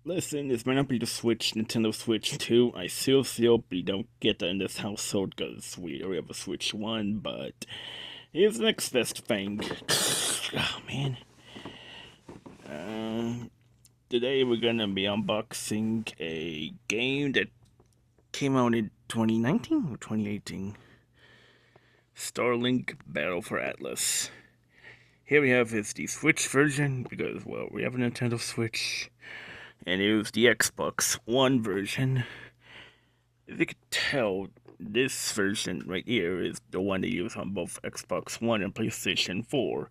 Listen, this might not be the Switch, Nintendo Switch 2. I seriously hope we don't get that in this household because we already have a Switch 1, but here's the next best thing. Oh, man. Today we're gonna be unboxing a game that came out in 2019 or 2018. Starlink Battle for Atlas. Here we have is the Switch version because, well, we have a Nintendo Switch. And here's the Xbox One version. As you can tell, this version right here is the one they use on both Xbox One and PlayStation 4.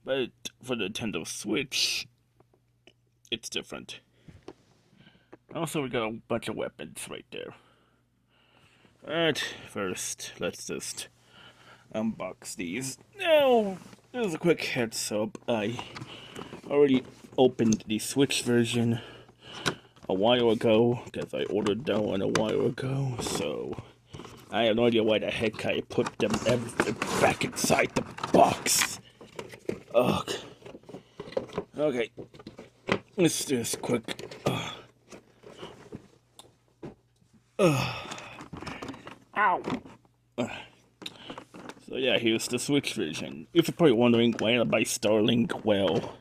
But for the Nintendo Switch, it's different. Also, we got a bunch of weapons right there. But first, let's just unbox these. Now, there's a quick heads up. I already opened the Switch version a while ago because I ordered that one a while ago, so I have no idea why the heck I put them everything back inside the box. Ugh. Okay, let's do this quick. Ow. So yeah, here's the Switch version. If you're probably wondering why did I buy Starlink, well,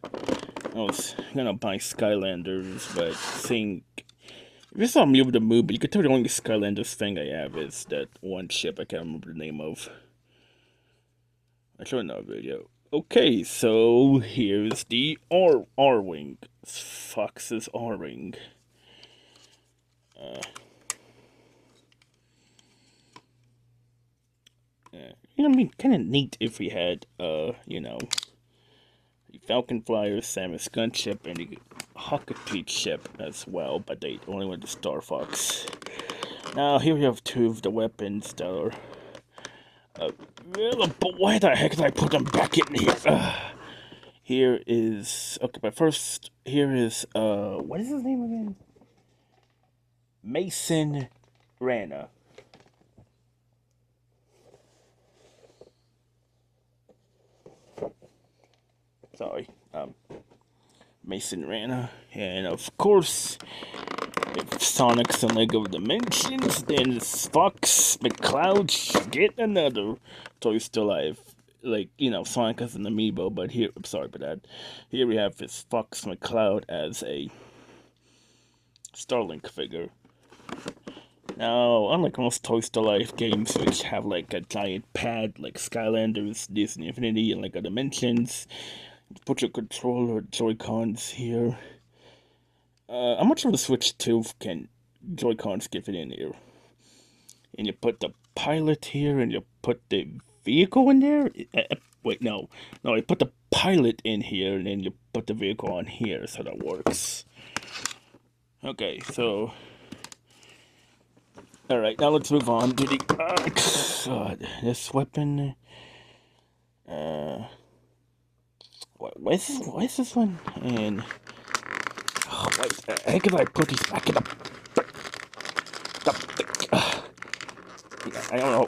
I was gonna buy Skylanders, but seeing if you saw Amiibo the movie, you could tell the only Skylanders thing I have is that one ship I can't remember the name of. I showed another video. Okay, so here's the R-Wing. Fox's R-Wing. I mean, kind of neat if we had, the Falcon Flyer, Samus gunship, and the Hawkeye ship as well, but they only went to Star Fox. Now, here we have two of the weapons that are, but why the heck did I put them back in here? Here is, okay, but first, here is, what is his name again? Mason Rana. Sorry, Mason Rana, and of course, if Sonic's in Lego Dimensions, then Fox McCloud should get another Toy Still Alive. Like, Sonic as an amiibo, but here, I'm sorry about that. Here we have this Fox McCloud as a Starlink figure. Now, unlike most Toy Story Life games, which have like a giant pad like Skylanders, Disney Infinity, and Lego Dimensions, put your controller Joy-Cons here. I'm not sure the Switch 2 can Joy-Cons get it in here. And you put the pilot here, and you put the vehicle in there? Wait, no. No, you put the pilot in here, and then you put the vehicle on here, so that works. Okay, so... Alright, now let's move on to the... God, this weapon... Why is this one? And... Oh, why the heck did I put these back in the... I don't know.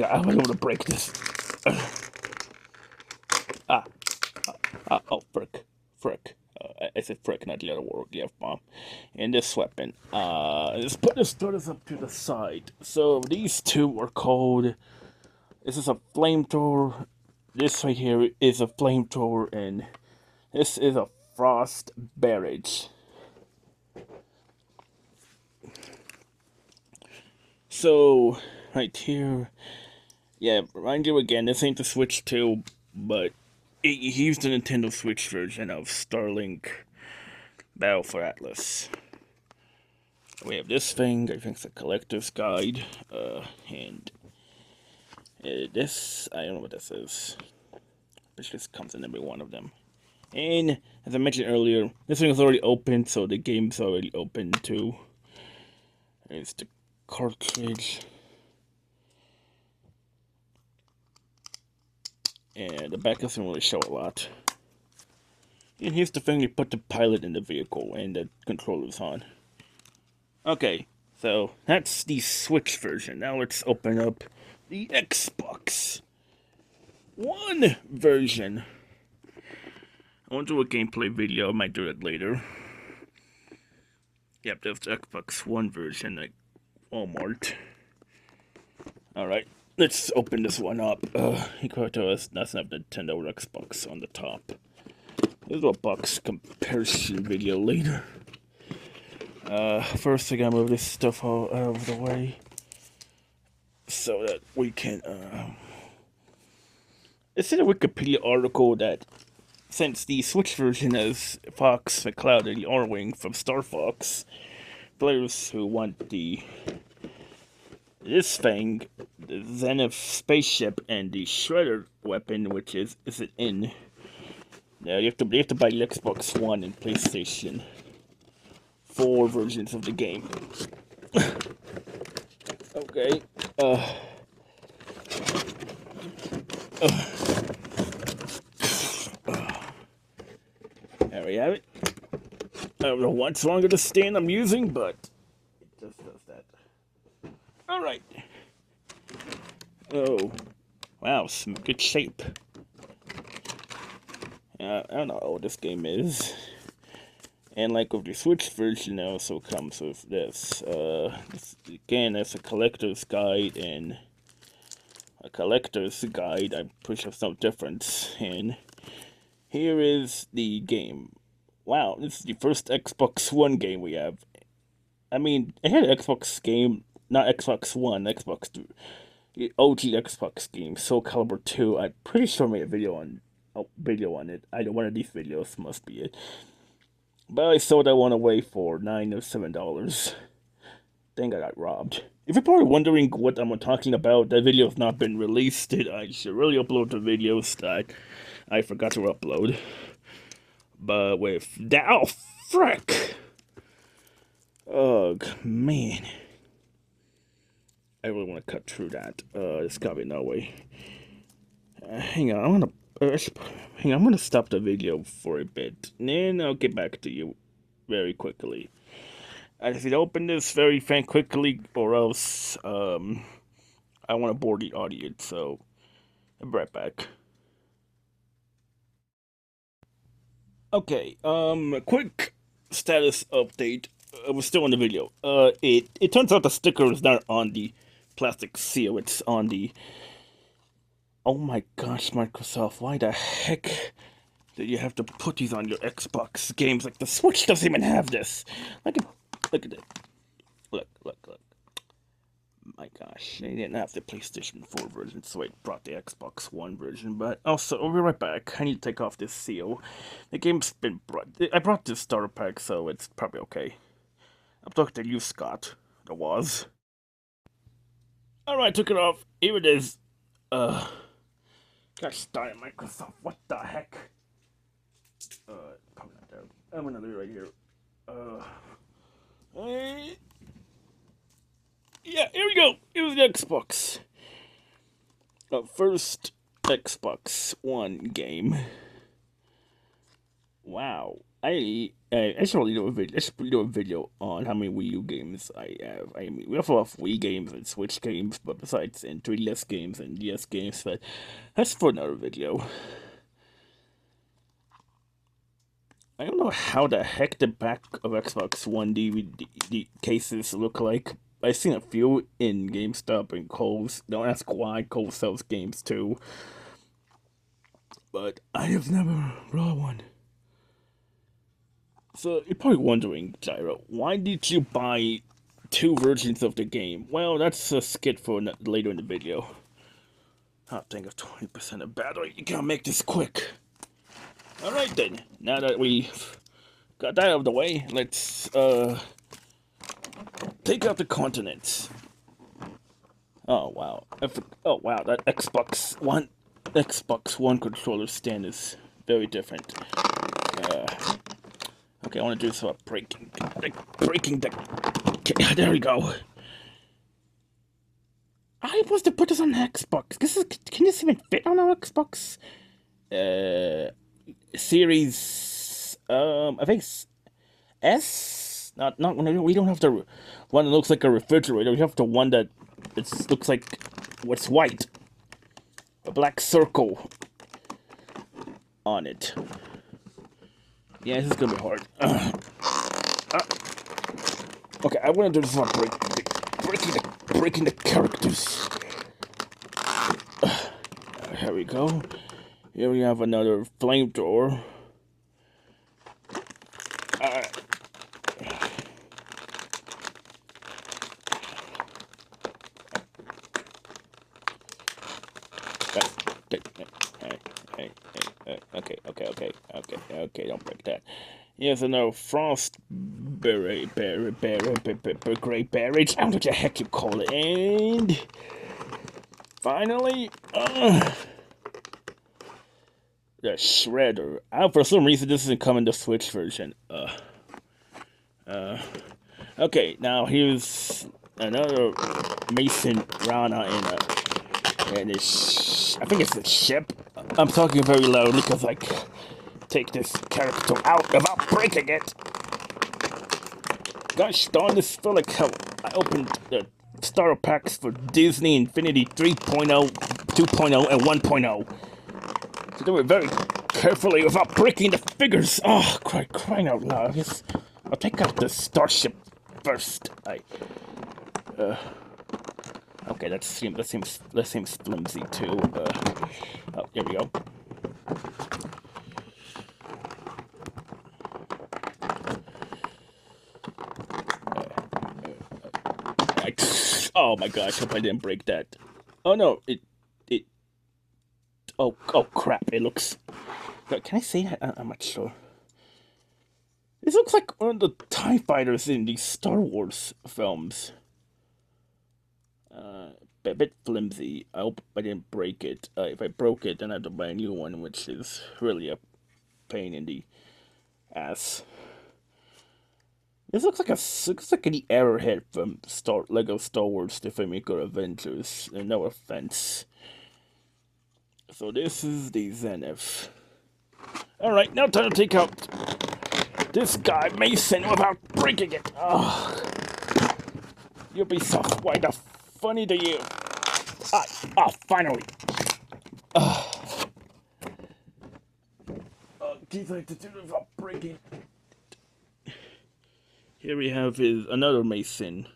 I'm able to break this. Oh, frick. I said frick, not the other word, the F-bomb. And this weapon. Let's put the starters up to the side. So, these two are called... This is a flamethrower. This right here is a flamethrower, and this is a frost barrage. So, right here, yeah, remind you again, this ain't the Switch 2, but he used the Nintendo Switch version of Starlink Battle for Atlas. We have this thing, I think it's a collector's guide, and this, I don't know what this is. This just comes in every one of them. And, as I mentioned earlier, this thing is already open, so the game's already open too. There's the cartridge. And the back doesn't really show a lot. And here's the thing, you put the pilot in the vehicle and the controller's on. Okay, so that's the Switch version. Now let's open up the Xbox One version. I want to do a gameplay video, I might do it later. Yep, there's the Xbox One version at Walmart. Alright, let's open this one up. He to us doesn't have Nintendo or Xbox on the top. There's a box comparison video later. First I gotta move this stuff all out of the way so that we can, it's in a Wikipedia article that since the Switch version has Fox McCloud and the R-Wing from Star Fox, players who want this thing, the Zenith spaceship, and the Shredder weapon, which is it in? Now you have to buy the Xbox One and PlayStation 4 versions of the game. Okay. There we have it. I don't know what's wrong with the stand I'm using, but it just does that. Alright. Oh. Wow, some good shape. I don't know what this game is. And like with the Switch version, it also comes with this. Again, it's a collector's guide, and a collector's guide, I'm pretty sure there's no difference. And here is the game. Wow, this is the first Xbox One game we have. I mean, I had an Xbox game, not Xbox One, Xbox 2. The OG Xbox game, Soul Calibur 2. I'm pretty sure I made a video on it. Either one of these videos must be it. But I sold that one away for $9 or $7. Think I got robbed. If you're probably wondering what I'm talking about, that video has not been released. I should really upload the videos that I forgot to upload. But with that, oh frick! Ugh, man. I really want to cut through that. There's gotta be no way. Hang on, I'm gonna stop the video for a bit, and then I'll get back to you very quickly. I just need to open this very quickly, or else I want to bore the audience. So I'll be right back. Okay, a quick status update. We're still in the video. It turns out the sticker is not on the plastic seal. It's on the. Oh my gosh, Microsoft! Why the heck did you have to put these on your Xbox games? Like the Switch doesn't even have this. Look at it. Look. My gosh, they didn't have the PlayStation 4 version, so it brought the Xbox One version. But also, I'll be right back. I need to take off this seal. The game's been brought. I brought this starter pack, so it's probably okay. I'm talking to you, Scott. It was. Alright, took it off. Here it is. Gosh darn it, Microsoft. What the heck? Probably not there. I'm gonna do it right here. Yeah, here we go. Here's the Xbox. First Xbox One game. Wow. I should really do a video. I should do a video on how many Wii U games I have. I mean, we have a lot of Wii games and Switch games, but besides, and 3DS games and DS games. But that's for another video. I don't know how the heck the back of Xbox One DVD cases look like. I've seen a few in GameStop and Kohl's. Don't ask why. Kohl's sells games too. But I have never brought one. So you're probably wondering, Gyro, why did you buy two versions of the game? Well, that's a skit for later in the video. Oh, dang, of 20% of battery. You gotta make this quick. Alright then, now that we've got that out of the way, let's take out the continents. Oh wow. Oh wow, that Xbox One controller stand is very different. Okay, I want to do this about breaking the. Okay, there we go. I was supposed to put this on the Xbox. Can this even fit on our Xbox? Series. I think S. Not one. We don't have the one that looks like a refrigerator. We have the one that looks like what's white, a black circle on it. Yeah, this is gonna be hard. Okay, I want to do this one breaking the characters. Here we go. Here we have another flamethrower. Okay, don't break that. Here's another frost berry, great berry, I don't know what the heck you call it. And finally, the shredder. For some reason, this isn't coming the Switch version. Okay, now here's another Mason Rana in this. I think it's a ship. I'm talking very loudly because I take this character out without breaking it. Gosh darn, this feel like how I opened the starter packs for Disney Infinity 3.0, 2.0, and 1.0. So do it very carefully without breaking the figures. Oh, crying out loud. I'll take out the starship first. Okay, that seems flimsy too. Oh, here we go. Oh my gosh, hope I didn't break that. Oh no, oh crap, it looks... Can I say that? I'm not sure. This looks like one of the TIE fighters in these Star Wars films. A bit flimsy. I hope I didn't break it. If I broke it, then I have to buy a new one, which is really a pain in the ass. This looks like an arrowhead from Lego Star Wars The Filmmaker Avengers. No offense. So this is the Zenith. Alright, now time to take out this guy, Mason, without breaking it. Oh. Ubisoft, why the funny to you? Finally. Geez, I have to do this without breaking. Here we have another Mason.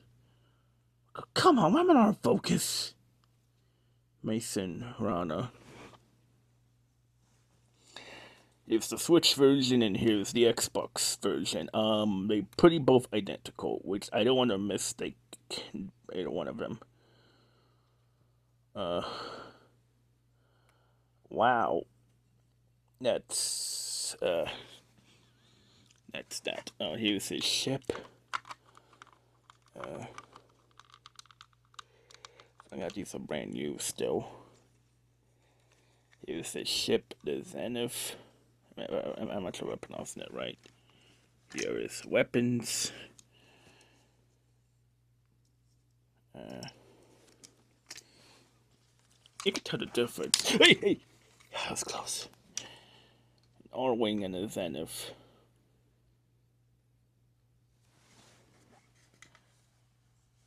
Come on, I'm on focus. Mason Rana. Here's the Switch version and here's the Xbox version. They pretty both identical, which I don't want to mistake either one of them. Wow. That's that. Oh, here's his ship. I got these are brand new still. Here's his ship, the Zenith. I'm not sure if I'm pronouncing it right. Here is weapons. You can tell the difference. Hey! That was close. An R-Wing and a Zenith.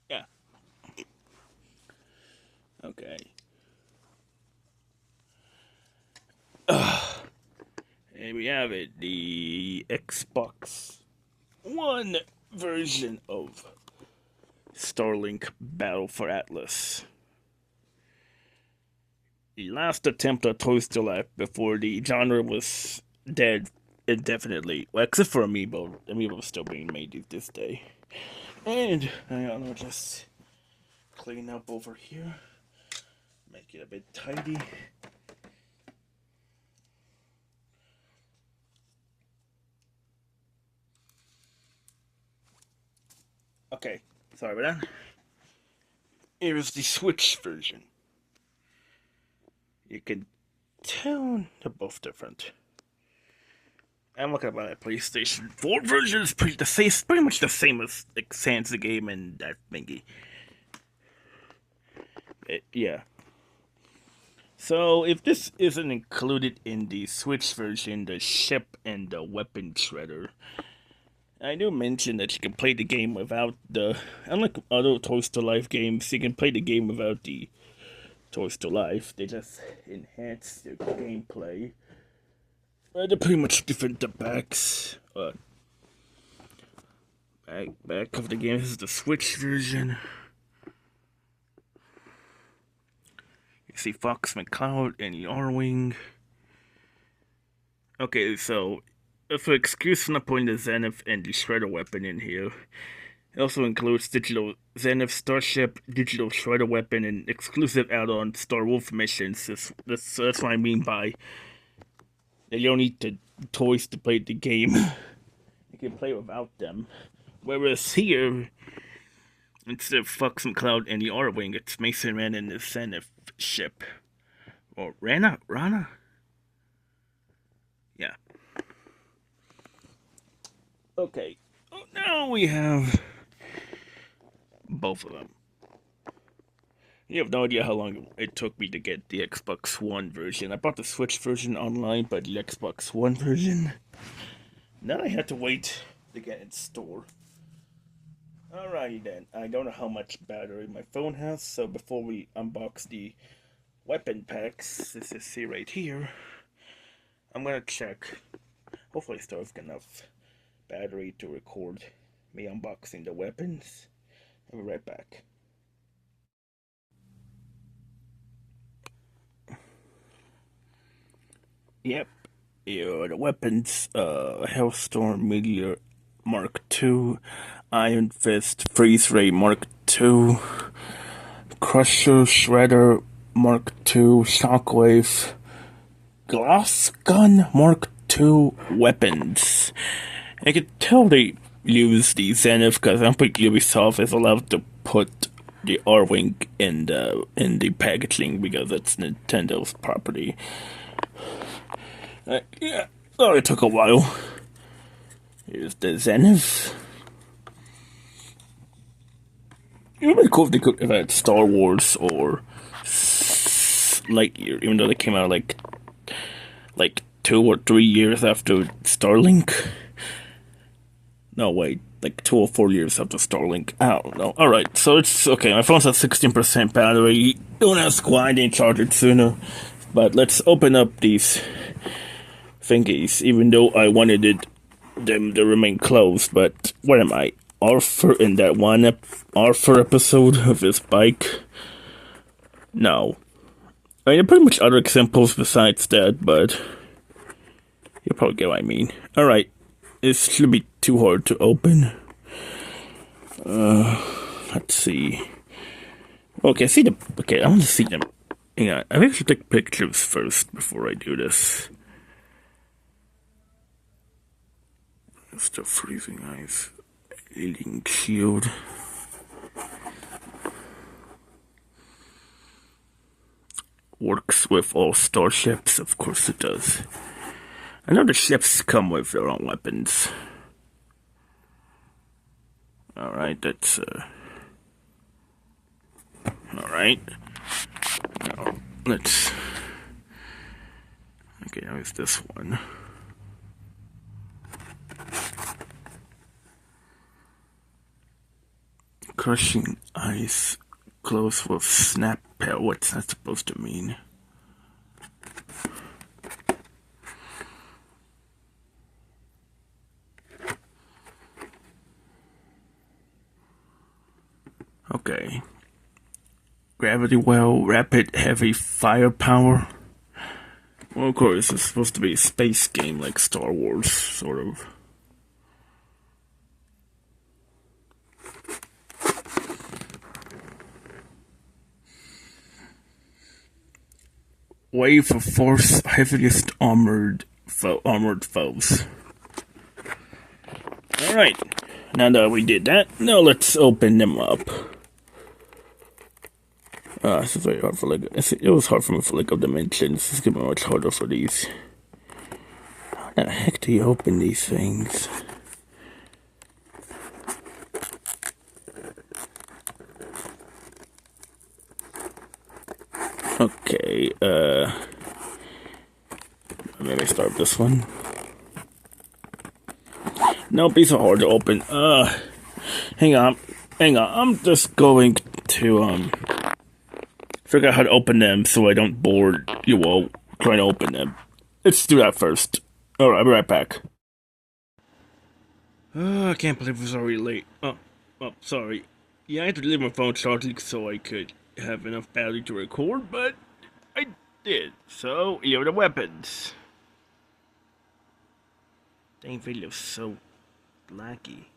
Yeah. Okay. And we have it, the Xbox One version of Starlink Battle for Atlas. The last attempt at Toys to Life before the genre was dead indefinitely. Well, except for Amiibo. Amiibo is still being made this day. And, I don't know, just clean up over here. Make it a bit tidy. Okay, sorry about that. Here's the Switch version. You can tell they're both different. I'm looking at my PlayStation 4 version. It's pretty much the same as like Sans the Game and that thingy. Yeah. So if this isn't included in the Switch version, the ship and the weapon shredder, I do mention that you can play the game without unlike other Toys to Life games, you can play the game without the Toys to Life. They just enhance the gameplay. They're pretty much different packs. Back of the game. This is the Switch version. You see Fox McCloud and Yarwing. Okay, so for excuse for not putting the Zenith and the Shredder weapon in here. It also includes digital Zenith Starship, digital Shredder weapon, and exclusive add-on Star Wolf missions. That's what I mean by you don't need the toys to play the game. You can play without them. Whereas here, instead of Fox McCloud and the R-Wing, it's Mason Ran and the Zenith ship. Or Rana? Yeah. Okay. Oh, now we have both of them. You have no idea how long it took me to get the Xbox One version. I bought the Switch version online, but the Xbox One version, now I had to wait to get in store. Alrighty then, I don't know how much battery my phone has, so before we unbox the weapon packs, this is see right here, I'm gonna check. Hopefully I still have enough battery to record me unboxing the weapons. I'll be right back. Yep, the weapons, Hellstorm Meteor Mark II, Iron Fist Freeze Ray Mark II, Crusher Shredder Mark II, Shockwave, Glass Gun Mark II weapons. I can tell they use the Zenith because I don't think Ubisoft is allowed to put the R-Wing in the packaging because it's Nintendo's property. Yeah, oh, it took a while. Here's the Zenith. It would be cool if they could have had Star Wars or Lightyear, even though they came out like 2 or 3 years after Starlink. No, wait, like 2 or 4 years after Starlink. I don't know. Alright, so it's okay. My phone's at 16% battery. Don't ask why I didn't charge it sooner. But let's open up these thingies, even though I wanted them to remain closed. But what am I? Arthur in that one Arthur episode of his bike? No. I mean, there are pretty much other examples besides that, but you'll probably get what I mean. Alright, this shouldn't be too hard to open. Let's see. Okay, I want to see them. Hang on, I think I should take pictures first before I do this. Still freezing ice. Alien shield. Works with all starships, of course it does. I know the ships come with their own weapons. Alright, that's alright. Now, let's... Okay, how is this one? Crushing ice, close with snap pelt. What's that supposed to mean? Okay. Gravity well, rapid, heavy firepower. Well, of course, it's supposed to be a space game like Star Wars, sort of. Wave of force, heaviest armored foes. Alright, now that we did that, now let's open them up. This is very hard for Lego. It was hard for me for Lego Dimensions. It's getting much harder for these. How the heck do you open these things? Okay, maybe start this one. Nope, these are hard to open. Hang on, I'm just going to, figure out how to open them so I don't bore you all trying to open them. Let's do that first. Alright, I'll be right back. I can't believe it's already late. Oh, sorry. Yeah, I had to leave my phone charging so I could have enough battery to record, but I did. So, here are the weapons. Dang video's so laggy.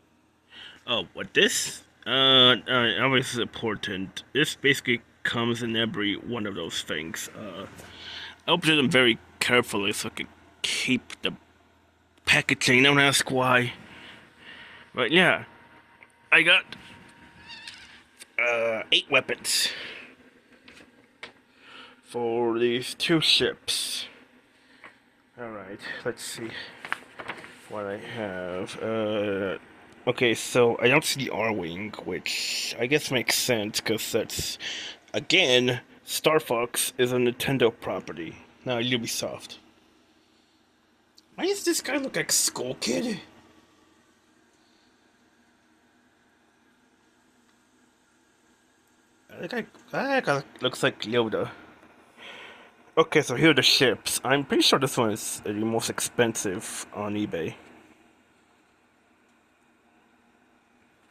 Oh, what this? Obviously important. This basically comes in every one of those things. I opened them very carefully so I could keep the packaging. Don't ask why. But yeah, I got 8 weapons for these 2 ships. Alright, let's see what I have. Okay, so I don't see the R-Wing, which I guess makes sense, because that's, again, Star Fox is a Nintendo property, not Ubisoft. Why does this guy look like Skull Kid? That guy looks like Yoda. Okay, so here are the ships. I'm pretty sure this one is the most expensive on eBay.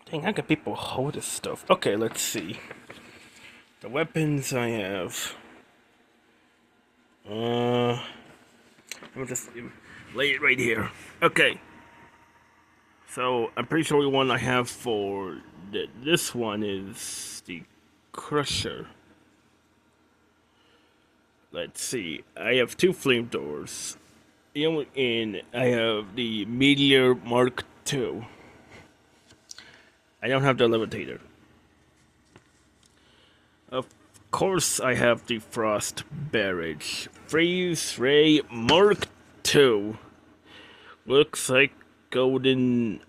Dang, how can people hold this stuff? Okay, let's see. The weapons I have. I'm just lay it right here. Okay. So, I'm pretty sure the one I have for this one is the Crusher. Let's see. I have 2 flamethrowers. And I have the Meteor Mark II. I don't have the levitator. Of course, I have the Frost Barrage. Freeze Ray Mark II. Looks like Golden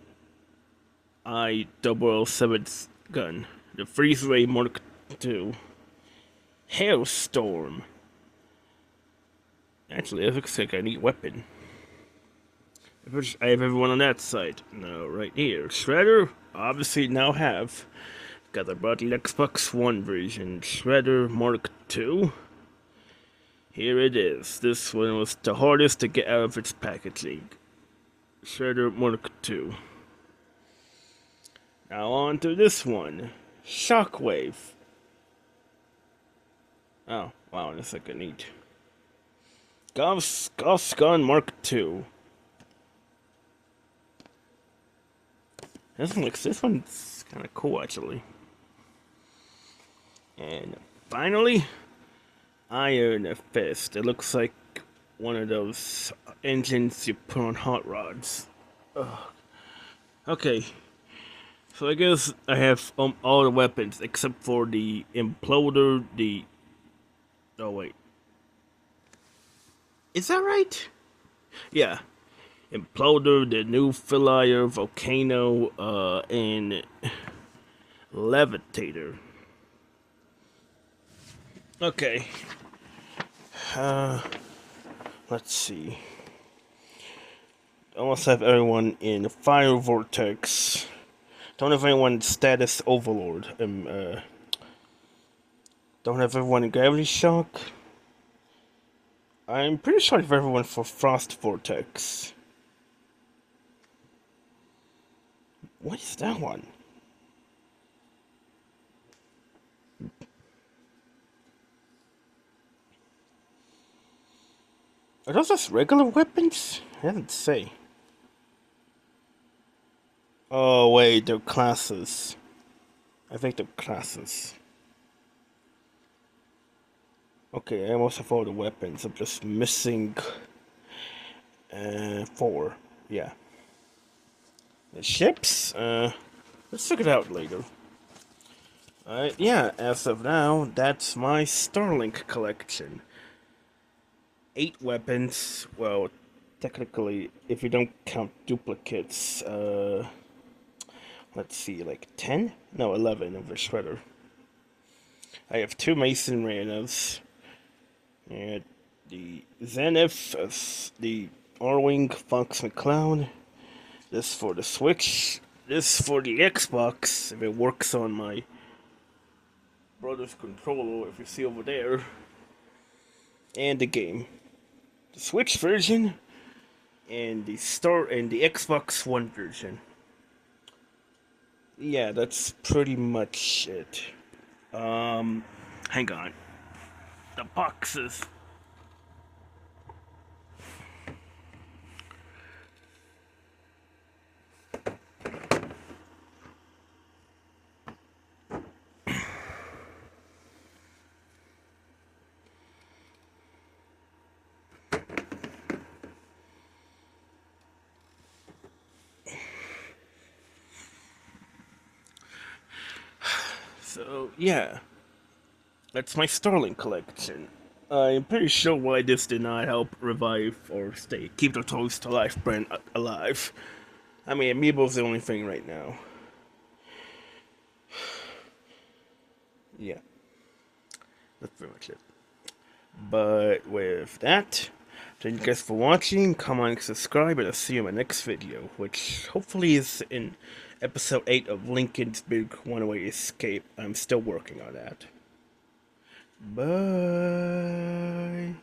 Eye 007's gun. The Freeze Ray Mark II. Hailstorm. Actually, it looks like a neat weapon. I have everyone on that side. No, right here. Shredder, obviously now have. Got the brought the Xbox One version. Shredder Mark II. Here it is. This one was the hardest to get out of its packaging. Shredder Mark II. Now on to this one. Shockwave. Oh, wow, that's like a neat. Golf's Gun Mark II. This one's kind of cool, actually. And finally, Iron Fist. It looks like one of those engines you put on hot rods. Ugh. Okay, so I guess I have all the weapons except for the imploder. Oh wait, is that right? Yeah, imploder, the new Filier, volcano, and levitator. Okay. Let's see. Almost have everyone in Fire Vortex. Don't have anyone in Status Overlord. Don't have everyone in Gravity Shock. I'm pretty sure I have everyone for Frost Vortex. What is that one? Are those just regular weapons? I didn't say. Oh wait, they're classes. I think they're classes. Okay, I almost have all the weapons. I'm just missing 4. Yeah. The ships? Let's check it out later. Yeah, as of now, that's my Starlink collection. 8 weapons. Well, technically, if you don't count duplicates, let's see, like 10? No, 11 of the Shredder. I have 2 Mason Ranos. And the Zenith, the R-Wing Fox McCloud. This for the Switch. This for the Xbox, if it works on my brother's controller, if you see over there. And the game. The Switch version and the Xbox One version. yeah, that's pretty much it. Hang on. The boxes. So, yeah, that's my Starlink collection. I'm pretty sure why this did not help revive or keep the Toys to Life brand alive. I mean, Amiibo's the only thing right now. Yeah, that's pretty much it. But with that, thank you guys for watching. Comment, subscribe, and I'll see you in my next video, which hopefully is in episode 8 of Lincoln's Big Runaway Escape. I'm still working on that. Bye.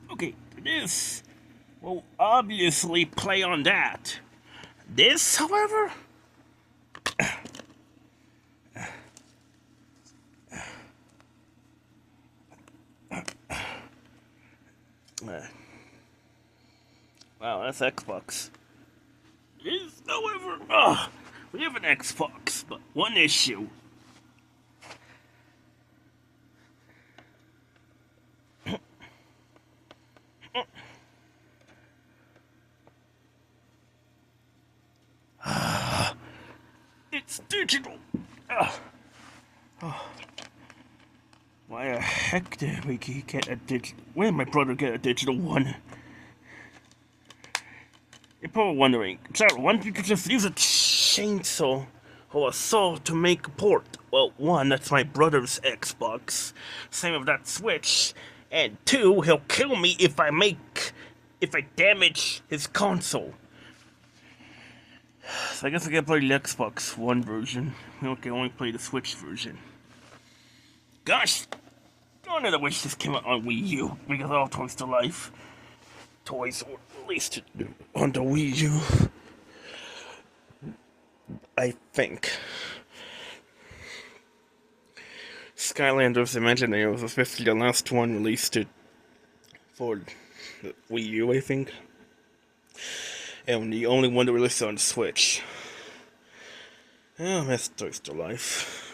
Okay, this will obviously play on that. This, however, wow, that's Xbox. This, however, we have an Xbox, but one issue. It's digital. Why the heck did we get a digital? Where did my brother get a digital one? You're probably wondering, Sarah, why don't you just use a chainsaw or a saw to make a port? Well, one, that's my brother's Xbox. Same with that Switch. And two, he'll kill me if I damage his console. So I guess I gotta play the Xbox One version. We can only play the Switch version. Gosh, darn it, I wish this came out on Wii U, because all Toys to Life toys were released on the Wii U. I think. Skylanders Imagineer was especially the last one released for the Wii U, I think. And the only one that released on the Switch. Oh, that's Toys to Life.